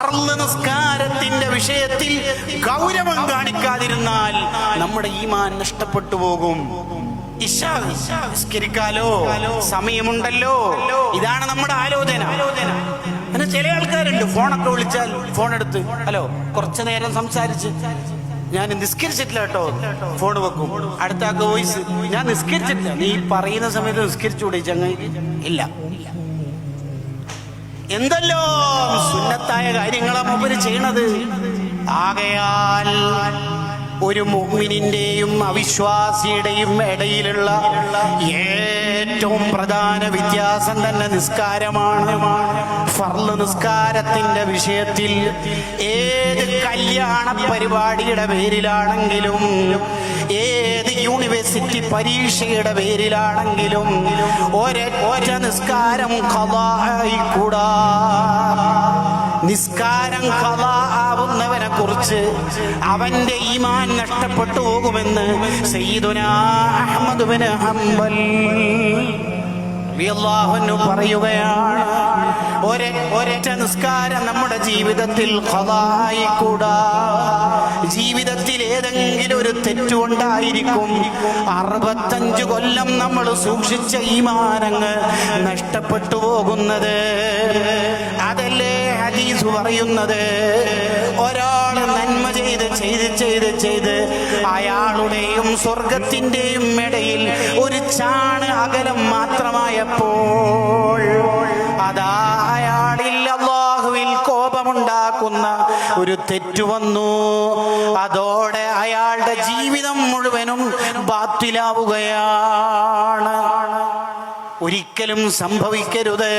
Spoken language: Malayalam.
നിസ്കാരത്തിന്റെ വിഷയത്തിൽ ഗൗരവം കാണിക്കാതിരുന്നാൽ നമ്മുടെ ഈമാൻ നഷ്ടപ്പെട്ടു പോകും. ഇശാ നിസ്കരിക്കാലോ, സമയമുണ്ടല്ലോ, ഇതാണ് നമ്മുടെ ആലോചന. പിന്നെ ചില ആൾക്കാരുണ്ട് ഫോണൊക്കെ വിളിച്ചാൽ ഫോൺ എടുത്ത് ഹലോ കുറച്ചു നേരം സംസാരിച്ച് ഞാൻ നിസ്കരിച്ചിട്ടില്ല കേട്ടോ ഫോൺ വെക്കും. അടുത്ത ആൾക്ക് വോയിസ് ഞാൻ നിസ്കരിച്ചിട്ടില്ല. നീ പറയുന്ന സമയത്ത് നിസ്കരിച്ചുകൂടെ ചങ്ങായി? ഇല്ല. എന്തല്ലോ സുന്നത്തായ കാര്യങ്ങളാ മൂപ്പര് ചെയ്യണത്. ആകയാൽ ഒരു മുഅ്മിനിന്റെയും അവിശ്വാസിയുടെയും ഇടയിലുള്ള ഏറ്റവും പ്രധാന വ്യത്യാസം തന്നെ നിസ്കാരമാണ്. ഫർള് നിസ്കാരത്തിന്റെ വിഷയത്തിൽ ഏത് കല്യാണ പരിപാടിയുടെ പേരിലാണെങ്കിലും, ഏത് യൂണിവേഴ്സിറ്റി പരീക്ഷയുടെ പേരിലാണെങ്കിലും ഒരൊറ്റ നിസ്കാരം ഖളാ ആയിക്കൂടാ. നിസ്കാരം ഖളാ ആവുന്നവനെ കുറിച്ച് അവന്റെ ഈമാൻ നഷ്ടപ്പെട്ടു പോകുമെന്ന് സയ്യിദുനാ അഹ്മദ് ബിൻ ഹംബൽ റളിയല്ലാഹു അൻഹു പറയുകയാണ്. ഒരൊറ്റ നിസ്കാരം നമ്മുടെ ജീവിതത്തിൽ ഖളാ ആയിക്കൂടാ. ജീവിതത്തിൽ ഏതെങ്കിലും ഒരു തെറ്റുകൊണ്ടായിരിക്കും 65 കൊല്ലം നമ്മൾ സൂക്ഷിച്ച ഈമാനങ്ങ് നഷ്ടപ്പെട്ടു പോകുന്നത്. അതല്ലേ ഹദീസ് പറയുന്നത്. ഒരാള് നന്മ ചെയ്ത് അയാളുടെയും സ്വർഗത്തിന്റെയും ഇടയിൽ ഒരു ചാണ് അകലം മാത്രമായപ്പോൾ അതാ അയാളിൽ അല്ലാഹുവിൽ കോപമുണ്ടാക്കുന്ന ഒരു തെറ്റു വന്നു. അതോടെ അയാളുടെ ജീവിതം മുഴുവനും ബാത്തിലാവുകയാണ്. ഒരിക്കലും സംഭവിക്കരുത്.